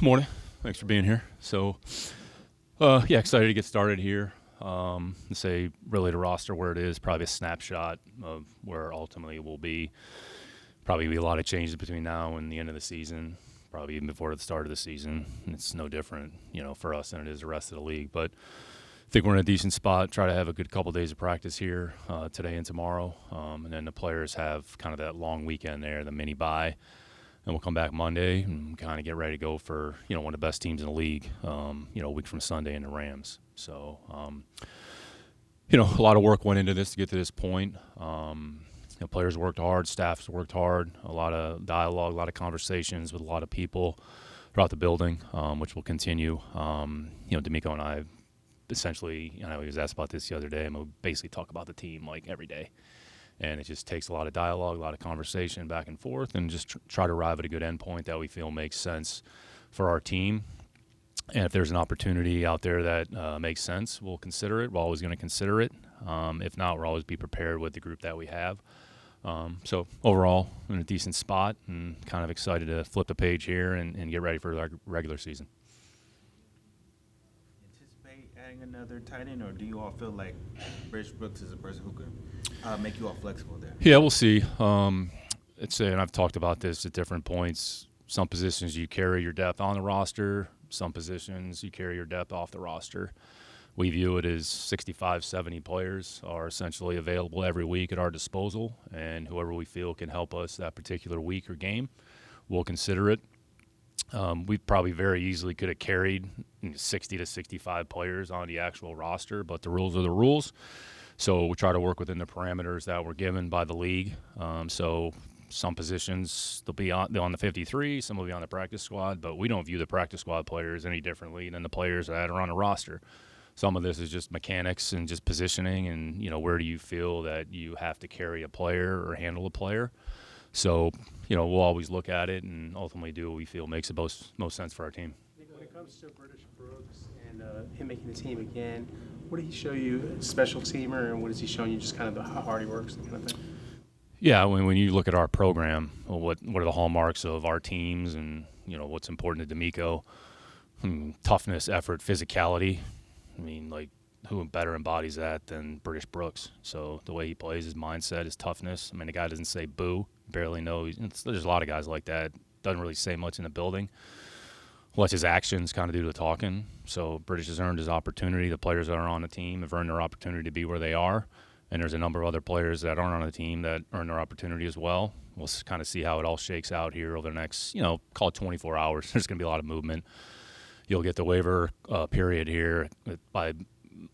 Morning. Thanks for being here. So, excited to get started here. To say really the roster where it is, probably a snapshot of where ultimately we'll be. Probably be a lot of changes between now and the end of the season, probably even before the start of the season. It's no different, for us than it is the rest of the league. But I think we're in a decent spot. Try to have a good couple days of practice here today and tomorrow. And then the players have kind of that long weekend there, the mini bye. And we'll come back Monday and kind of get ready to go for, one of the best teams in the league, a week from Sunday in the Rams. So, a lot of work went into this to get to this point. Players worked hard, staffs worked hard, a lot of dialogue, a lot of conversations with a lot of people throughout the building, which will continue. D'Amico and I essentially, he was asked about this the other day, and we'll basically talk about the team like every day. And it just takes a lot of dialogue, a lot of conversation back and forth, and just try to arrive at a good endpoint that we feel makes sense for our team. And if there's an opportunity out there that makes sense, we'll consider it. We're always going to consider it. If not, we'll always be prepared with the group that we have. So overall, in a decent spot and kind of excited to flip the page here and get ready for our regular season. Anticipate adding another tight end, or do you all feel like Rich Brooks is a person who could make you all flexible there? Yeah, we'll see. And I've talked about this at different points. Some positions you carry your depth on the roster. Some positions you carry your depth off the roster. We view it as 65, 70 players are essentially available every week at our disposal, and whoever we feel can help us that particular week or game, we'll consider it. We probably very easily could have carried 60 to 65 players on the actual roster, but the rules are the rules. So we try to work within the parameters that we're given by the league. So some positions, they'll be on the 53, some will be on the practice squad, but we don't view the practice squad players any differently than the players that are on the roster. Some of this is just mechanics and just positioning and, where do you feel that you have to carry a player or handle a player. So, we'll always look at it and ultimately do what we feel makes the most sense for our team. When it comes to British Brooks and him making the team again, what did he show you, special teamer, and what is he showing you just kind of how hard he works, that kind of thing? Yeah, when you look at our program, what are the hallmarks of our teams and, what's important to D'Amico? Toughness, effort, physicality. Who better embodies that than British Brooks? So the way he plays, his mindset, his toughness. The guy doesn't say boo, barely knows. There's a lot of guys like that. Doesn't really say much in the building. Lets his actions kind of do the talking. So British has earned his opportunity. The players that are on the team have earned their opportunity to be where they are. And there's a number of other players that aren't on the team that earn their opportunity as well. We'll kind of see how it all shakes out here over the next, call it 24 hours. There's going to be a lot of movement. You'll get the waiver period here by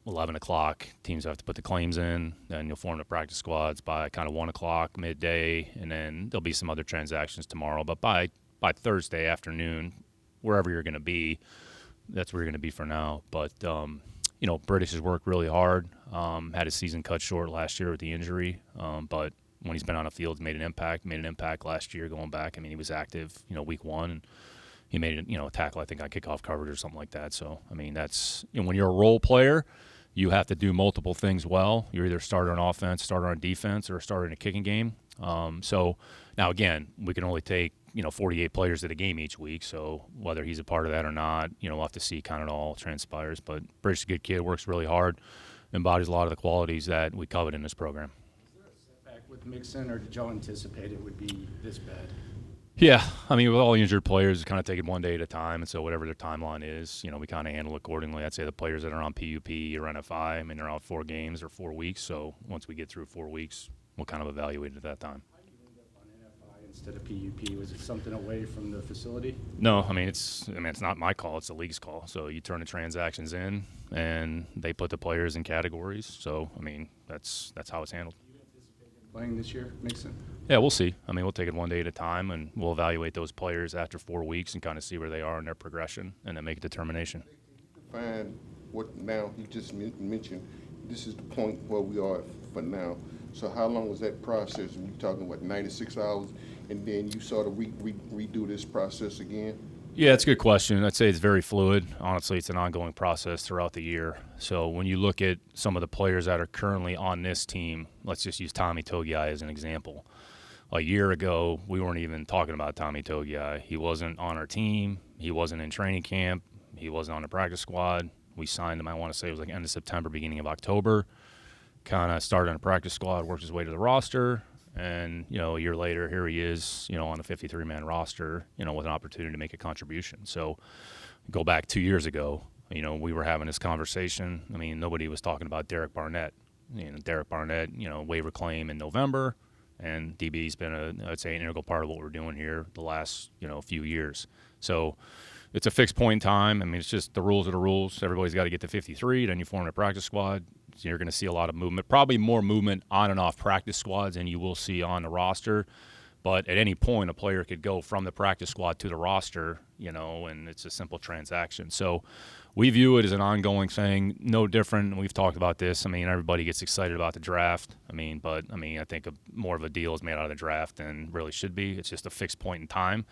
11 o'clock. Teams have to put the claims in. Then you'll form the practice squads by kind of 1 o'clock, midday. And then there'll be some other transactions tomorrow. But by Thursday afternoon, wherever you're going to be, that's where you're going to be for now. But, British has worked really hard. Had his season cut short last year with the injury. But when he's been on the field, made an impact last year going back. He was active, week one. And he made a tackle, I think, on kickoff coverage or something like that. So, that's when you're a role player, you have to do multiple things well. You're either starter on offense, starter on defense, or starter in a kicking game. So now, again, we can only take 48 players at a game each week. So whether he's a part of that or not, we'll have to see kind of all transpires. But British is a good kid, works really hard, embodies a lot of the qualities that we covet in this program. Is there a setback with Mixon, or did y'all anticipate it would be this bad? Yeah, with all the injured players, kind of take it one day at a time, and so whatever their timeline is, we kind of handle accordingly. I'd say the players that are on PUP or NFI, they're out 4 games or 4 weeks, so once we get through 4 weeks, we'll kind of evaluate it at that time. How did you end up on NFI instead of PUP? Was it something away from the facility? No, it's not my call, it's the league's call. So you turn the transactions in, and they put the players in categories, so, that's how it's handled. Playing this year, Mixon? Yeah, we'll see. We'll take it one day at a time, and we'll evaluate those players after 4 weeks and kind of see where they are in their progression and then make a determination. Define what now, you just mentioned, this is the point where we are for now. So how long was that process? You're talking, 96 hours, and then you sort of redo this process again? Yeah, it's a good question. I'd say it's very fluid. Honestly, it's an ongoing process throughout the year. So when you look at some of the players that are currently on this team, let's just use Tommy Togiai as an example. a year ago, we weren't even talking about Tommy Togiai. He wasn't on our team. He wasn't in training camp. He wasn't on the practice squad. We signed him, I want to say it was like end of September, beginning of October. Kind of started on the practice squad, worked his way to the roster. And, a year later, here he is, on the 53-man roster, with an opportunity to make a contribution. So go back 2 years ago, we were having this conversation. I mean, nobody was talking about Derek Barnett. Derek Barnett, waiver claim in November. And DB's been, I'd say, an integral part of what we're doing here the last, few years. So it's a fixed point in time. I mean, it's just the rules are the rules. Everybody's got to get to 53. Then you form a practice squad. So you're going to see a lot of movement, probably more movement on and off practice squads than you will see on the roster. But at any point, a player could go from the practice squad to the roster, and it's a simple transaction. So we view it as an ongoing thing, no different. We've talked about this. I mean, everybody gets excited about the draft. I think more of a deal is made out of the draft than really should be. It's just a fixed point in time.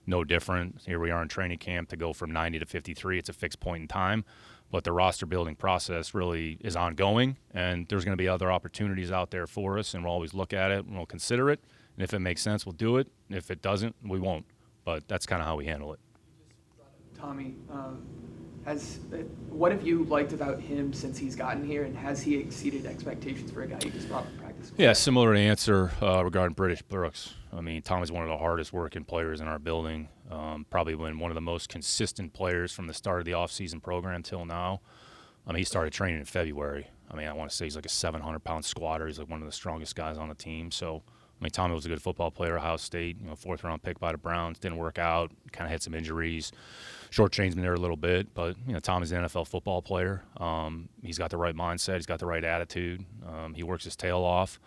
No different. Here we are in training camp to go from 90 to 53. It's a fixed point in time. But the roster building process really is ongoing, and there's going to be other opportunities out there for us, and we'll always look at it and we'll consider it. And if it makes sense, we'll do it. And if it doesn't, we won't. But that's kind of how we handle it. Tommy, what have you liked about him since he's gotten here, and has he exceeded expectations for a guy you just brought in practice? Yeah, similar answer regarding British Brooks. I mean, Tommy's one of the hardest working players in our building. Probably been one of the most consistent players from the start of the offseason program till now. I mean, he started training in February. I mean, I want to say he's like a 700-pound squatter. He's like one of the strongest guys on the team. So, I mean, Tommy was a good football player at Ohio State, 4th-round pick by the Browns. Didn't work out, kind of had some injuries. Short-changed me there a little bit. But, Tommy's an NFL football player. He's got the right mindset. He's got the right attitude. He works his tail off.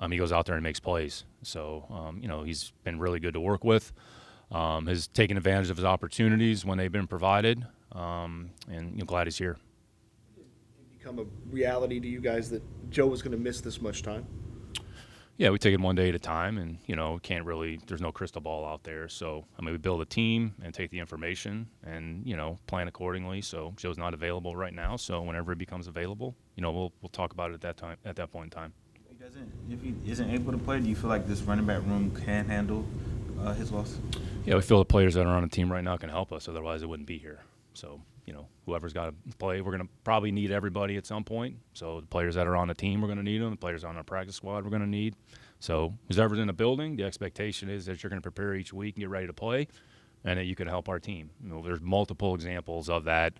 He goes out there and makes plays. So, he's been really good to work with. Has taken advantage of his opportunities when they've been provided. And glad he's here. Did it become a reality to you guys that Joe was going to miss this much time? Yeah, we take it one day at a time, and, there's no crystal ball out there. So, we build a team and take the information and, plan accordingly. So Joe's not available right now. So whenever he becomes available, we'll talk about it at that point in time. If he isn't able to play, do you feel like this running back room can handle his loss? Yeah, we feel the players that are on the team right now can help us. Otherwise, it wouldn't be here. So, whoever's got to play, we're going to probably need everybody at some point. So the players that are on the team, we're going to need them. The players on our practice squad, we're going to need. So whoever's in the building, the expectation is that you're going to prepare each week and get ready to play, and that you can help our team. There's multiple examples of that.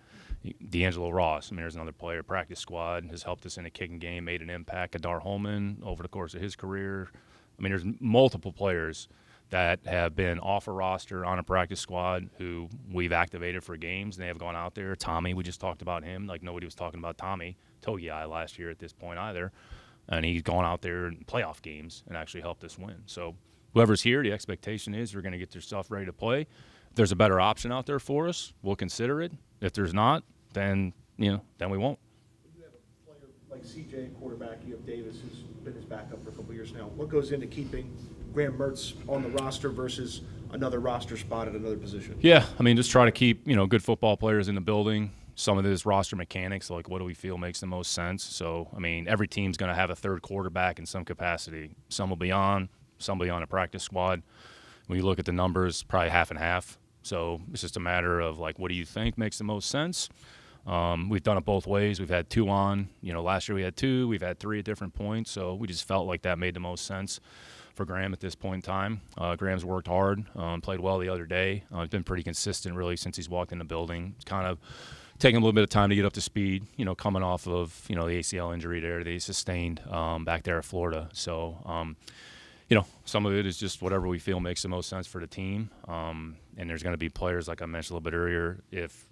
D'Angelo Ross, there's another player, practice squad, has helped us in a kicking game, made an impact. Adar Holman over the course of his career. There's multiple players that have been off a roster on a practice squad who we've activated for games, and they have gone out there. Tommy, we just talked about him. Like nobody was talking about Tommy Togiai last year at this point either. And he's gone out there in playoff games and actually helped us win. So whoever's here, the expectation is you're going to get your stuff ready to play. If there's a better option out there for us, we'll consider it. If there's not, then we won't. When you have a player like CJ, quarterback, you have Davis, who's been his backup for a couple of years now. What goes into keeping Graham Mertz on the roster versus another roster spot at another position? Yeah, just try to keep, good football players in the building. Some of this roster mechanics, like what do we feel makes the most sense. So, every team's going to have a third quarterback in some capacity. Some will be on, some will be on a practice squad. When you look at the numbers, probably half and half. So it's just a matter of, what do you think makes the most sense? We've done it both ways. We've had 2 on. Last year we had 2. We've had 3 at different points. So we just felt like that made the most sense for Graham at this point in time. Graham's worked hard, played well the other day. He's been pretty consistent, really, since he's walked in the building. It's kind of taking a little bit of time to get up to speed, coming off of, the ACL injury there that he sustained back there at Florida. So, some of it is just whatever we feel makes the most sense for the team. And there's going to be players, like I mentioned a little bit earlier, if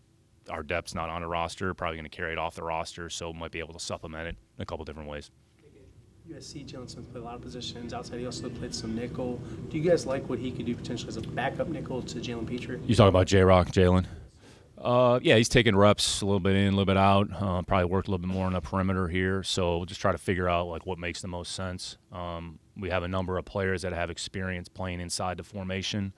our depth's not on a roster, probably going to carry it off the roster, so might be able to supplement it in a couple different ways. USC, Jalen Smith played a lot of positions. Outside, he also played some nickel. Do you guys like what he could do potentially as a backup nickel to Jalen Petrie? You talking about J-Rock, Jalen? Yeah, he's taking reps a little bit in, a little bit out. Probably worked a little bit more on the perimeter here. So we'll just try to figure out what makes the most sense. We have a number of players that have experience playing inside the formation.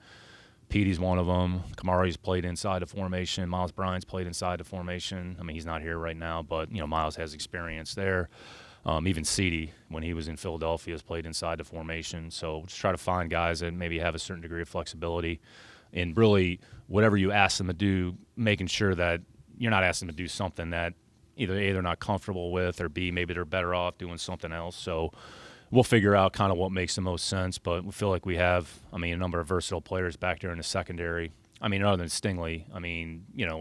Petey's one of them. Kamari's played inside the formation. Miles Bryant's played inside the formation. He's not here right now, but Miles has experience there. Even Ceedee, when he was in Philadelphia, has played inside the formation. So just try to find guys that maybe have a certain degree of flexibility. And really, whatever you ask them to do, making sure that you're not asking them to do something that either A, they're not comfortable with, or B, maybe they're better off doing something else. So we'll figure out kind of what makes the most sense. But we feel like we have, a number of versatile players back there in the secondary. Other than Stingley,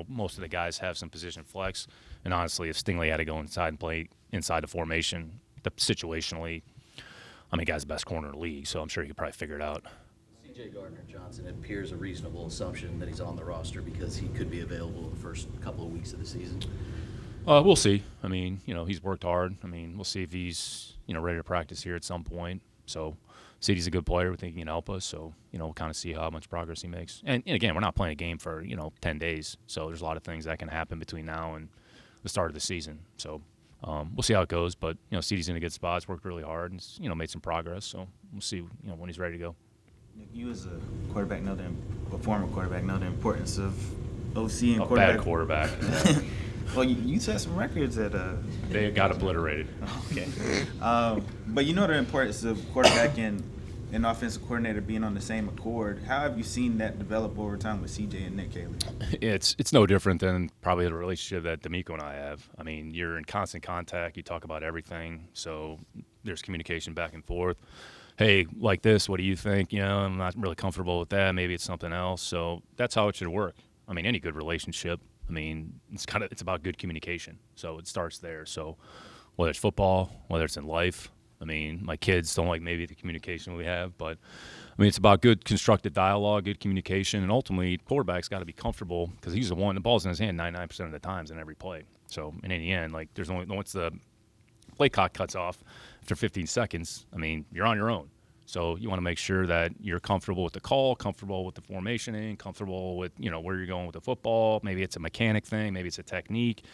most of the guys have some position flex. And honestly, if Stingley had to go inside and play inside the formation, situationally, guy's the best corner in the league, so I'm sure he could probably figure it out. C.J. Gardner-Johnson, it appears a reasonable assumption that he's on the roster because he could be available the first couple of weeks of the season. We'll see. He's worked hard. We'll see if he's, ready to practice here at some point. So Ceedee's a good player. We think he can help us. So, we'll kind of see how much progress he makes. And again, we're not playing a game for, 10 days. So there's a lot of things that can happen between now and the start of the season. So we'll see how it goes. But, Ceedee's in a good spot. He's worked really hard and, made some progress. So we'll see, when he's ready to go. Nick, you as a quarterback know a former quarterback know the importance of OC and A quarterback. bad quarterback. Well, you set some records at They got obliterated. Okay. But you know the importance of quarterback and an offensive coordinator being on the same accord. How have you seen that develop over time with CJ and Nick Haley? It's no different than probably the relationship that D'Amico and I have. You're in constant contact. You talk about everything. So there's communication back and forth. Hey, like this, what do you think? I'm not really comfortable with that. Maybe it's something else. So that's how it should work. Any good relationship, it's about good communication. So it starts there. So whether it's football, whether it's in life, my kids don't like maybe the communication we have, but it's about good constructive dialogue, good communication, and ultimately quarterback's got to be comfortable because he's the one, the ball's in his hand 99% of the times in every play. So in the end, there's once the play clock cuts off after 15 seconds, you're on your own. So you want to make sure that you're comfortable with the call, comfortable with the formation, comfortable with, where you're going with the football. Maybe it's a mechanic thing. Maybe it's a technique.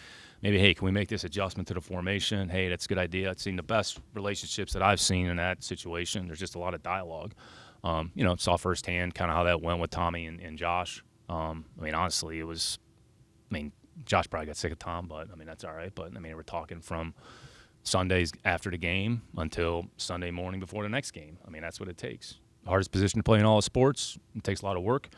Maybe, hey, can we make this adjustment to the formation? Hey, that's a good idea. I've seen the best relationships that I've seen in that situation. There's just a lot of dialogue. Saw firsthand kind of how that went with Tommy and Josh. Honestly, it was Josh probably got sick of Tom, but, that's all right. But, we're talking from Sundays after the game until Sunday morning before the next game. That's what it takes. Hardest position to play in all sports. It takes a lot of work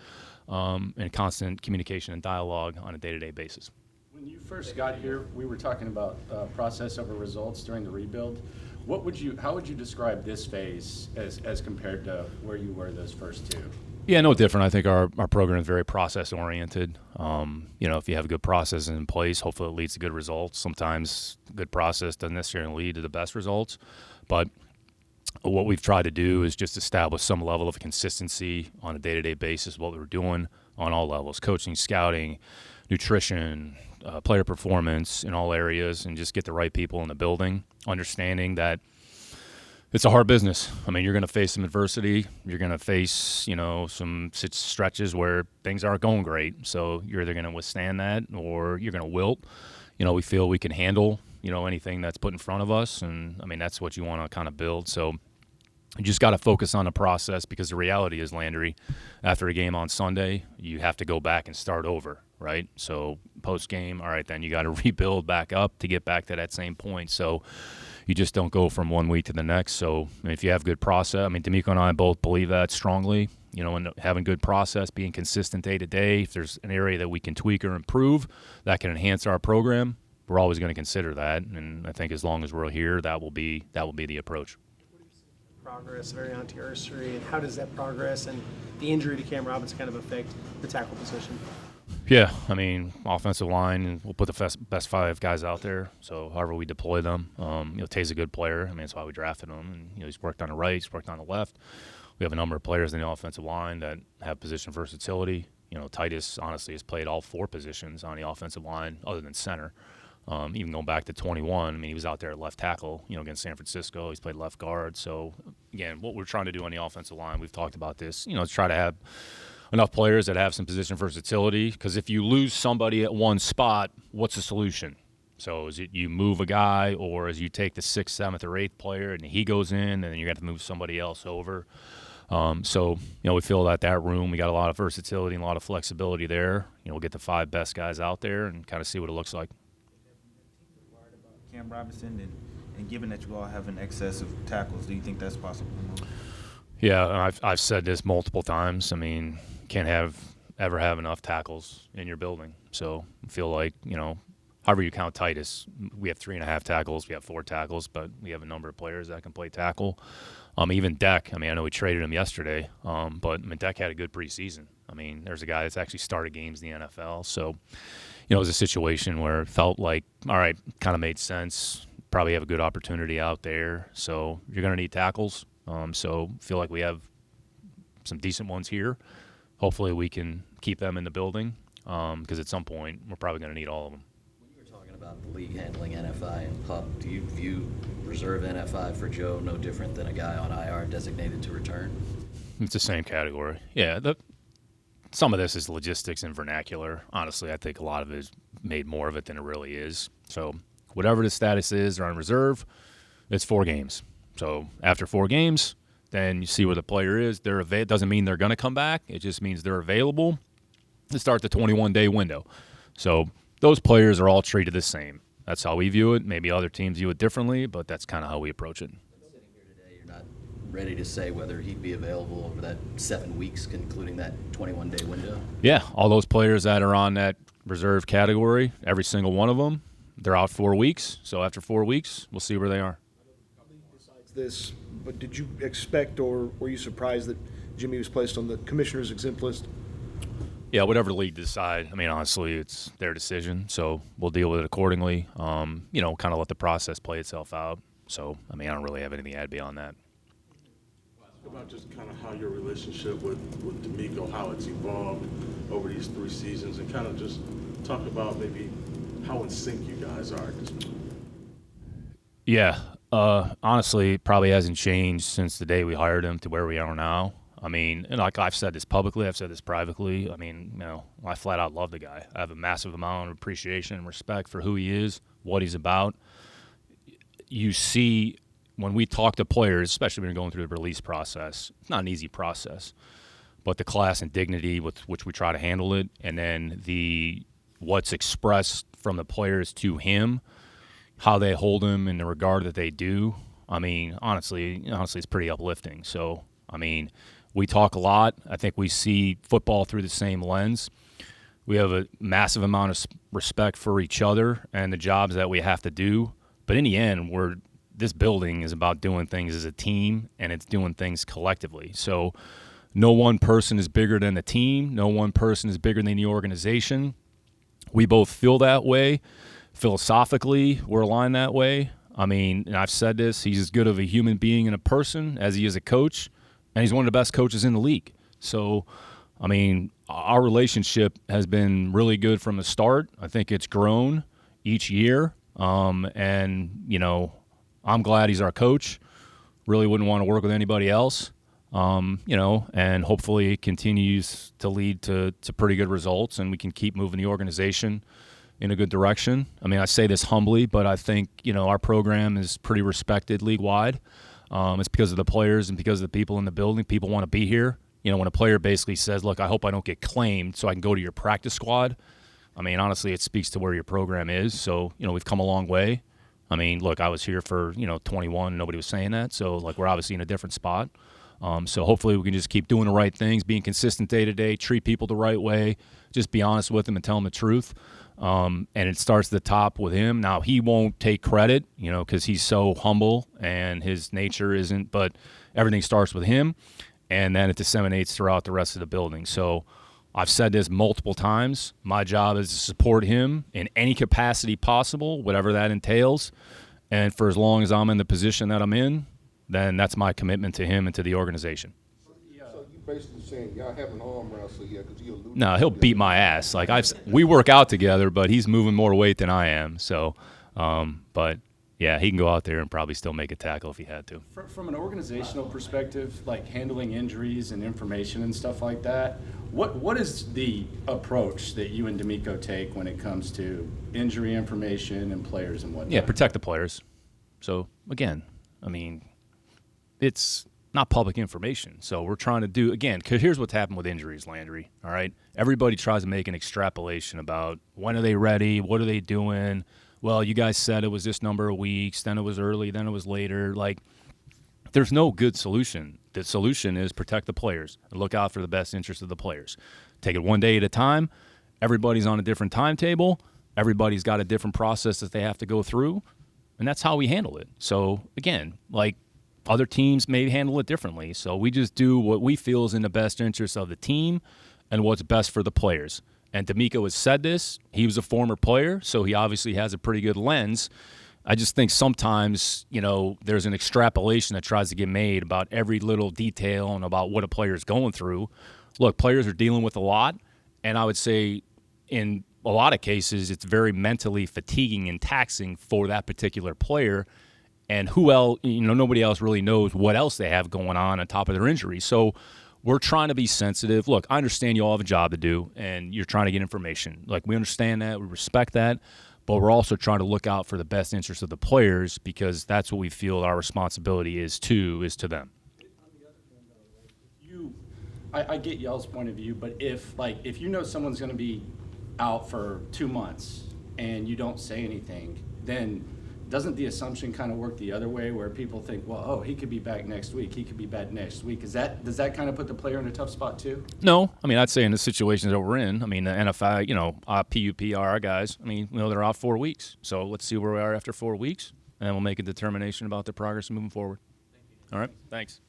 and constant communication and dialogue on a day-to-day basis. When you first got here, we were talking about process over results during the rebuild. How would you describe this phase as compared to where you were those first two? Yeah, no different. I think our program is very process-oriented. If you have good processes in place, hopefully it leads to good results. Sometimes good process doesn't necessarily lead to the best results. But what we've tried to do is just establish some level of consistency on a day-to-day basis, what we're doing on all levels, coaching, scouting, nutrition, player performance in all areas, and just get the right people in the building, understanding that it's a hard business. You're going to face some adversity. You're going to face, some stretches where things aren't going great. So you're either going to withstand that or you're going to wilt. We feel we can handle, anything that's put in front of us. And, that's what you want to kind of build. So you just got to focus on the process because the reality is, Landry, after a game on Sunday, you have to go back and start over, right? So post-game, all right, then you got to rebuild back up to get back to that same point. So you just don't go from one week to the next. So if you have good process, D'Amico and I both believe that strongly, and having good process, being consistent day to day. If there's an area that we can tweak or improve that can enhance our program, we're always going to consider that. And I think as long as we're here, that will be the approach. Progress very on to your anniversary, and how does that progress and the injury to Cam Robinson kind of affect the tackle position? Yeah, offensive line, we'll put the best five guys out there. So however we deploy them, Tay's a good player. That's why we drafted him. And he's worked on the right, he's worked on the left. We have a number of players in the offensive line that have position versatility. Titus honestly has played all four positions on the offensive line, other than center. Even going back to 21, he was out there at left tackle, against San Francisco. He's played left guard. So again, what we're trying to do on the offensive line, we've talked about this. Is try to have enough players that have some position versatility, because if you lose somebody at one spot, what's the solution? So is it you move a guy, or is you take the 6th, 7th, or 8th player and he goes in and then you got to move somebody else over? So we feel that room, we got a lot of versatility and a lot of flexibility there. We'll get the 5 best guys out there and kind of see what it looks like. Cam Robinson And given that you all have an excess of tackles, do you think that's possible? Yeah, and I've said this multiple times. I mean, can't ever have enough tackles in your building. So I feel like, however you count Titus, we have 3.5 tackles, we have 4 tackles, but we have a number of players that can play tackle. Even Deck, I know we traded him yesterday, but Deck had a good preseason. There's a guy that's actually started games in the NFL. So, it was a situation where it felt like, all right, kind of made sense. Probably have a good opportunity out there. So you're going to need tackles. So feel like we have some decent ones here. Hopefully we can keep them in the building because at some point we're probably going to need all of them. When you were talking about the league handling NFI and PUP, do you view reserve NFI for Joe no different than a guy on IR designated to return? It's the same category. Yeah, some of this is logistics and vernacular. Honestly, I think a lot of it is made more of it than it really is. So whatever the status is, they're on reserve. It's 4 games. So after 4 games, then you see where the player is. It doesn't mean they're going to come back. It just means they're available to start the 21-day window. So those players are all treated the same. That's how we view it. Maybe other teams view it differently, but that's kind of how we approach it. Sitting here today, you're not ready to say whether he'd be available over that 7 weeks, concluding that 21-day window? Yeah, all those players that are on that reserve category, every single one of them, they're out 4 weeks. So after 4 weeks, we'll see where they are. Besides this, but did you expect or were you surprised that Jimmy was placed on the commissioner's exempt list? Yeah, whatever the league decide. Honestly, it's their decision, so we'll deal with it accordingly. Kind of let the process play itself out. So, I don't really have anything to add beyond that. About just kind of how your relationship with D'Amico, how it's evolved over these 3 seasons, and kind of just talk about maybe how in sync you guys are at this point. Yeah, honestly, it probably hasn't changed since the day we hired him to where we are now. And like I've said this publicly, I've said this privately. I flat out love the guy. I have a massive amount of appreciation and respect for who he is, what he's about. You see, when we talk to players, especially when you're going through the release process, it's not an easy process, but the class and dignity with which we try to handle it, and then what's expressed from the players to him, how they hold him in the regard that they do. Honestly, it's pretty uplifting. So, we talk a lot. I think we see football through the same lens. We have a massive amount of respect for each other and the jobs that we have to do. But in the end, this building is about doing things as a team, and it's doing things collectively. So no one person is bigger than the team. No one person is bigger than the organization. We both feel that way. Philosophically, we're aligned that way. And I've said this, he's as good of a human being and a person as he is a coach, and he's one of the best coaches in the league. So, our relationship has been really good from the start. I think it's grown each year. I'm glad he's our coach. Really wouldn't want to work with anybody else. And hopefully it continues to lead to pretty good results, and we can keep moving the organization in a good direction. I say this humbly, but I think, our program is pretty respected league-wide. It's because of the players and because of the people in the building. People want to be here. When a player basically says, look, I hope I don't get claimed so I can go to your practice squad, honestly, it speaks to where your program is. So, we've come a long way. Look, I was here for, 21. Nobody was saying that. So, we're obviously in a different spot. So hopefully we can just keep doing the right things, being consistent day to day, treat people the right way, just be honest with them and tell them the truth. And it starts at the top with him. Now, he won't take credit, because he's so humble and his nature isn't, but everything starts with him, and then it disseminates throughout the rest of the building. So I've said this multiple times. My job is to support him in any capacity possible, whatever that entails. And for as long as I'm in the position that I'm in, then that's my commitment to him and to the organization. So you basically saying y'all have an arm wrestle here because he alluded. No, he'll beat my ass. We work out together, but he's moving more weight than I am. So, but yeah, he can go out there and probably still make a tackle if he had to. From an organizational perspective, like handling injuries and information and stuff like that, what is the approach that you and D'Amico take when it comes to injury information and players and whatnot? Yeah, protect the players. So again, it's not public information. So we're trying to do, again, because here's what's happened with injuries, Landry, all right? Everybody tries to make an extrapolation about when are they ready, what are they doing, well, you guys said it was this number of weeks, then it was early, then it was later. Like, there's no good solution. The solution is protect the players and look out for the best interest of the players. Take it one day at a time. Everybody's on a different timetable. Everybody's got a different process that they have to go through, and that's how we handle it. So, again, like, other teams may handle it differently. So we just do what we feel is in the best interest of the team and what's best for the players. And D'Amico has said this. He was a former player, so he obviously has a pretty good lens. I just think sometimes, there's an extrapolation that tries to get made about every little detail and about what a player is going through. Look, players are dealing with a lot, and I would say in a lot of cases it's very mentally fatiguing and taxing for that particular player. And who else, nobody else really knows what else they have going on top of their injury. So we're trying to be sensitive. Look, I understand you all have a job to do, and you're trying to get information. Like, we understand that. We respect that. But we're also trying to look out for the best interest of the players, because that's what we feel our responsibility is to them. I get y'all's point of view, but if someone's going to be out for 2 months and you don't say anything, then doesn't the assumption kind of work the other way, where people think, well, oh, he could be back next week, he could be back next week? Does that kind of put the player in a tough spot too? No. I mean, I'd say in the situations that we're in, the NFL, PUP are our guys. They're out 4 weeks. So let's see where we are after 4 weeks, and then we'll make a determination about the progress moving forward. All right, thanks.